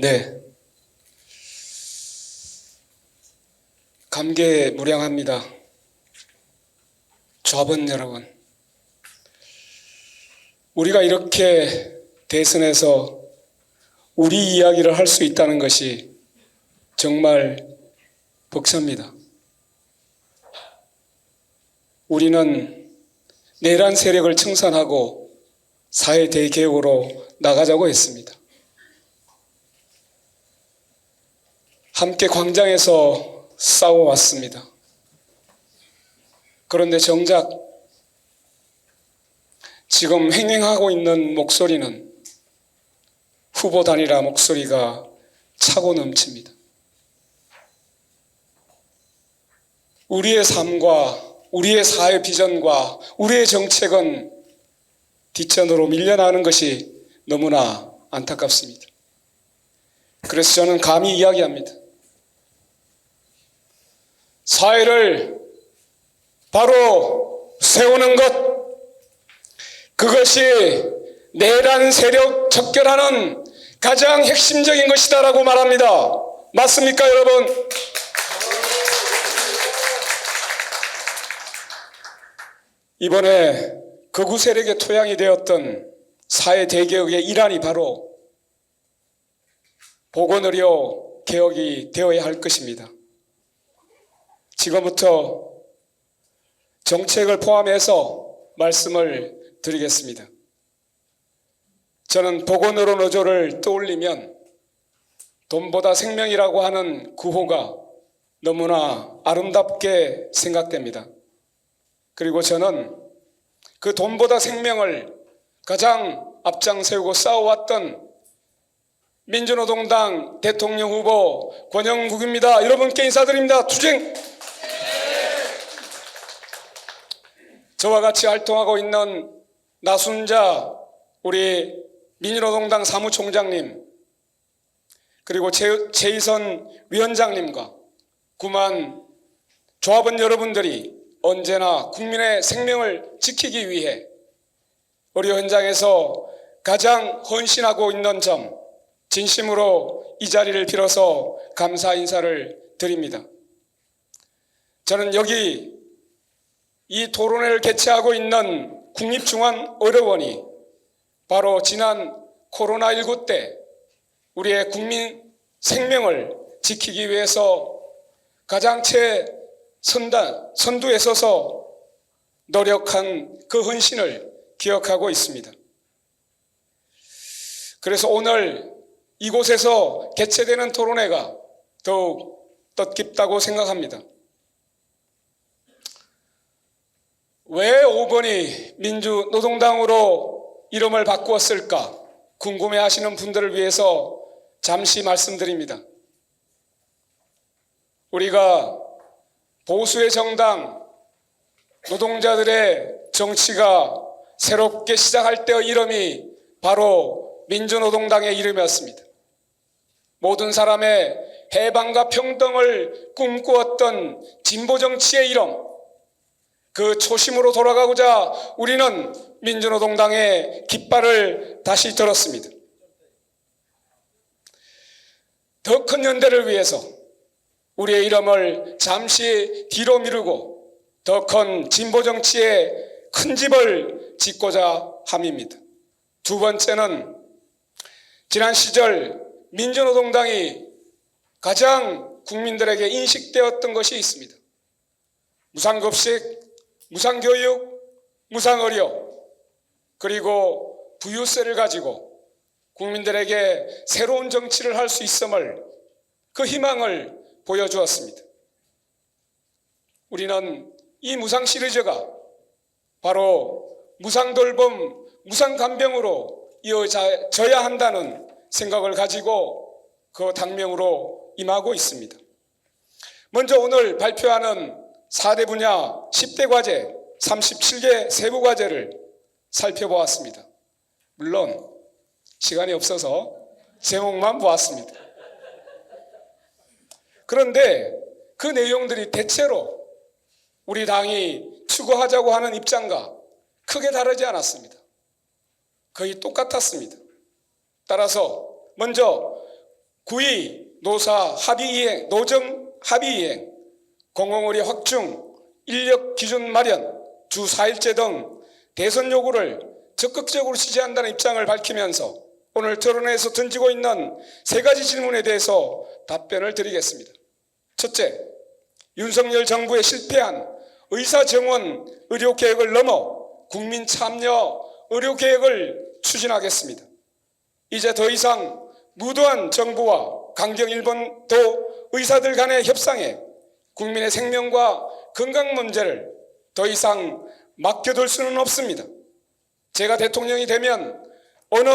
네, 감개무량합니다. 조합원 여러분, 우리가 이렇게 대선에서 우리 이야기를 할 수 있다는 것이 정말 벅찹니다. 우리는 내란 세력을 청산하고 사회 대개혁으로 나가자고 했습니다. 함께 광장에서 싸워왔습니다. 그런데 정작 지금 횡행하고 있는 목소리는 후보 단일화 목소리가 차고 넘칩니다. 우리의 삶과 우리의 사회 비전과 우리의 정책은 뒷전으로 밀려나는 것이 너무나 안타깝습니다. 그래서 저는 감히 이야기합니다. 사회를 바로 세우는 것, 그것이 내란 세력 척결하는 가장 핵심적인 것이다라고 말합니다. 맞습니까, 여러분? 이번에 극우 세력의 토양이 되었던 사회 대개혁의 일환이 바로 보건의료 개혁이 되어야 할 것입니다. 지금부터 정책을 포함해서 말씀을 드리겠습니다. 저는 보건의료 노조를 떠올리면 돈보다 생명이라고 하는 구호가 너무나 아름답게 생각됩니다. 그리고 저는 그 돈보다 생명을 가장 앞장세우고 싸워왔던 민주노동당 대통령 후보 권영국입니다. 여러분께 인사드립니다. 투쟁! 저와 같이 활동하고 있는 나순자 우리 민주노동당 사무총장님, 그리고 최희선 위원장님과 9만 조합원 여러분들이 언제나 국민의 생명을 지키기 위해 의료 현장에서 가장 헌신하고 있는 점, 진심으로 이 자리를 빌어서 감사 인사를 드립니다. 저는 여기 이 토론회를 개최하고 있는 국립중앙의료원이 바로 지난 코로나19 때 우리의 국민 생명을 지키기 위해서 가장 선두에 서서 노력한 그 헌신을 기억하고 있습니다. 그래서 오늘 이곳에서 개최되는 토론회가 더욱 뜻깊다고 생각합니다. 왜 5번이 민주노동당으로 이름을 바꾸었을까 궁금해하시는 분들을 위해서 잠시 말씀드립니다. 우리가 보수의 정당, 노동자들의 정치가 새롭게 시작할 때의 이름이 바로 민주노동당의 이름이었습니다. 모든 사람의 해방과 평등을 꿈꾸었던 진보정치의 이름, 그 초심으로 돌아가고자 우리는 민주노동당의 깃발을 다시 들었습니다. 더 큰 연대를 위해서 우리의 이름을 잠시 뒤로 미루고 더 큰 진보정치의 큰 집을 짓고자 함입니다. 두 번째는 지난 시절 민주노동당이 가장 국민들에게 인식되었던 것이 있습니다. 무상급식, 무상교육, 무상의료, 그리고 부유세를 가지고 국민들에게 새로운 정치를 할 수 있음을, 그 희망을 보여주었습니다. 우리는 이 무상 시리즈가 바로 무상돌봄, 무상간병으로 이어져야 한다는 생각을 가지고 그 당명으로 임하고 있습니다. 먼저 오늘 발표하는 4대 분야 10대 과제 37개 세부 과제를 살펴보았습니다. 물론 시간이 없어서 제목만 보았습니다. 그런데 그 내용들이 대체로 우리 당이 추구하자고 하는 입장과 크게 다르지 않았습니다. 거의 똑같았습니다. 따라서 먼저 9위 노사 합의이행, 노정 합의이행, 공공의료 확충, 인력 기준 마련, 주 4일제 등 대선 요구를 적극적으로 지지한다는 입장을 밝히면서 오늘 토론회에서 던지고 있는 세 가지 질문에 대해서 답변을 드리겠습니다. 첫째, 윤석열 정부의 실패한 의사정원 의료계획을 넘어 국민참여 의료계획을 추진하겠습니다. 이제 더 이상 무도한 정부와 강경일본도 의사들 간의 협상에 국민의 생명과 건강 문제를 더 이상 맡겨둘 수는 없습니다. 제가 대통령이 되면 어느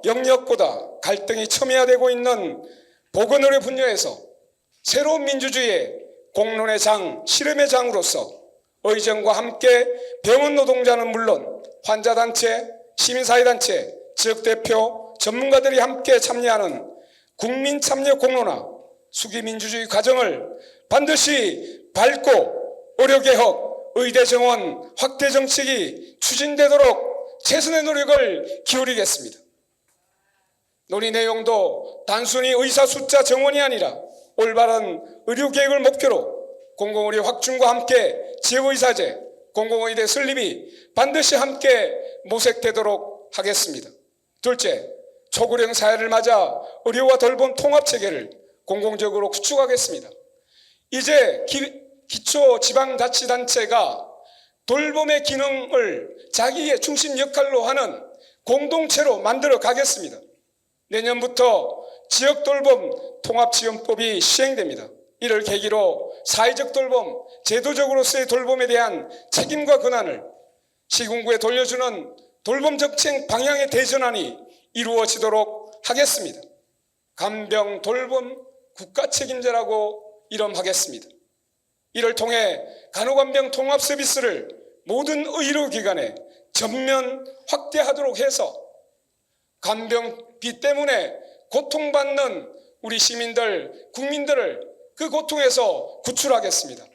영역보다 갈등이 첨예화되고 있는 보건의료 분야에서 새로운 민주주의의 공론의 장, 실험의 장으로서 의정과 함께 병원 노동자는 물론 환자단체, 시민사회단체, 지역대표, 전문가들이 함께 참여하는 국민참여 공론화, 수기민주주의 과정을 반드시 밟고 의료개혁, 의대정원 확대 정책이 추진되도록 최선의 노력을 기울이겠습니다. 논의 내용도 단순히 의사 숫자 정원이 아니라 올바른 의료계획을 목표로 공공의료 확충과 함께 지역의사제, 공공의대 설립이 반드시 함께 모색되도록 하겠습니다. 둘째, 초고령 사회를 맞아 의료와 돌봄 통합체계를 공공적으로 구축하겠습니다. 이제 기초지방자치단체가 돌봄의 기능을 자기의 중심 역할로 하는 공동체로 만들어 가겠습니다. 내년부터 지역돌봄 통합지원법이 시행됩니다. 이를 계기로 사회적 돌봄, 제도적으로서의 돌봄에 대한 책임과 권한을 시군구에 돌려주는 돌봄 정책 방향의 대전환이 이루어지도록 하겠습니다. 간병 돌봄 국가 책임제라고 이름하겠습니다. 이를 통해 간호간병 통합 서비스를 모든 의료기관에 전면 확대하도록 해서 간병비 때문에 고통받는 우리 시민들, 국민들을 그 고통에서 구출하겠습니다.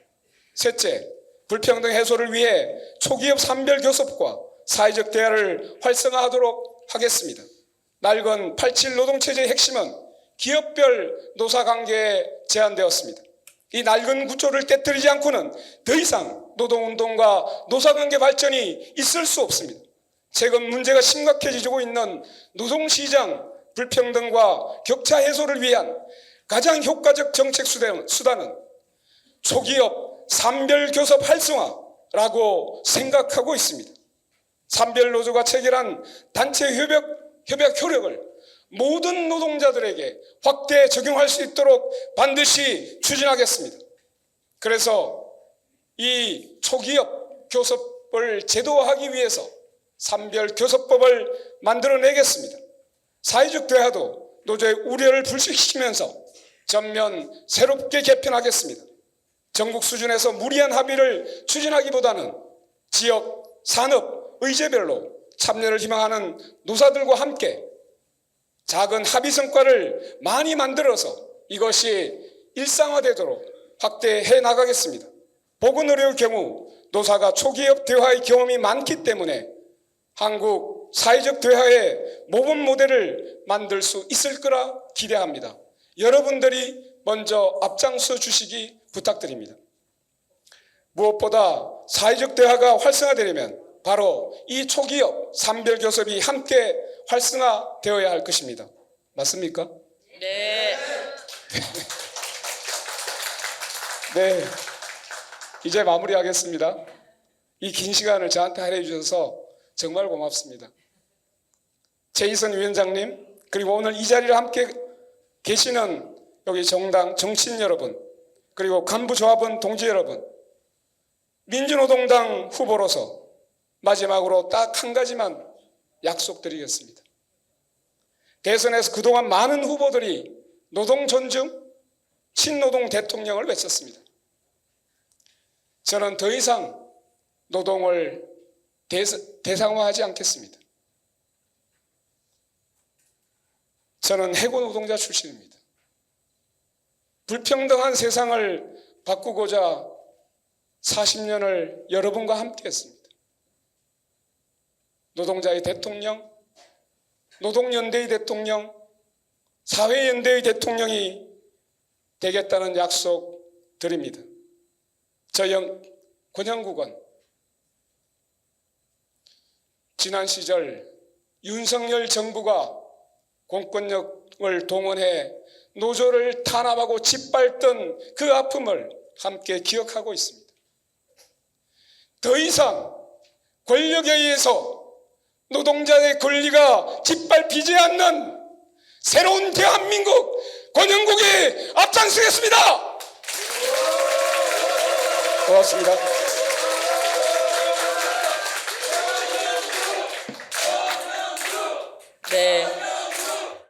셋째, 불평등 해소를 위해 초기업 산별교섭과 사회적 대화를 활성화하도록 하겠습니다. 낡은 87 노동체제의 핵심은 기업별 노사관계에 제한되었습니다. 이 낡은 구조를 깨뜨리지 않고는 더 이상 노동운동과 노사관계 발전이 있을 수 없습니다. 최근 문제가 심각해지고 있는 노동시장 불평등과 격차 해소를 위한 가장 효과적 정책 수단은 초기업 산별교섭 활성화라고 생각하고 있습니다. 산별노조가 체결한 단체 협약 효력을 모든 노동자들에게 확대 적용할 수 있도록 반드시 추진하겠습니다. 그래서 이 초기업 교섭을 제도화하기 위해서 산별교섭법을 만들어내겠습니다. 사회적 대화도 노조의 우려를 불식시키면서 전면 새롭게 개편하겠습니다. 전국 수준에서 무리한 합의를 추진하기보다는 지역, 산업, 의제별로 참여를 희망하는 노사들과 함께 작은 합의 성과를 많이 만들어서 이것이 일상화되도록 확대해 나가겠습니다. 보건의료의 경우 노사가 초기업 대화의 경험이 많기 때문에 한국 사회적 대화의 모범 모델을 만들 수 있을 거라 기대합니다. 여러분들이 먼저 앞장서 주시기 부탁드립니다. 무엇보다 사회적 대화가 활성화되려면 바로 이 초기업 산별교섭이 함께 활성화되어야 할 것입니다. 맞습니까? 네. 네. 이제 마무리하겠습니다. 이 긴 시간을 저한테 할애해 주셔서 정말 고맙습니다. 최희선 위원장님, 그리고 오늘 이 자리를 함께 계시는 여기 정당 정치인 여러분, 그리고 간부조합원 동지 여러분, 민주노동당 후보로서 마지막으로 딱 한 가지만 약속드리겠습니다. 대선에서 그동안 많은 후보들이 노동 존중, 친노동 대통령을 외쳤습니다. 저는 더 이상 노동을 대상화하지 않겠습니다. 저는 해고 노동자 출신입니다. 불평등한 세상을 바꾸고자 40년을 여러분과 함께 했습니다. 노동자의 대통령, 노동연대의 대통령, 사회연대의 대통령이 되겠다는 약속 드립니다. 저 권영국은 지난 시절 윤석열 정부가 공권력을 동원해 노조를 탄압하고 짓밟던 그 아픔을 함께 기억하고 있습니다. 더 이상 권력에 의해서 노동자의 권리가 짓밟히지 않는 새로운 대한민국 권영국이 앞장서겠습니다. 고맙습니다.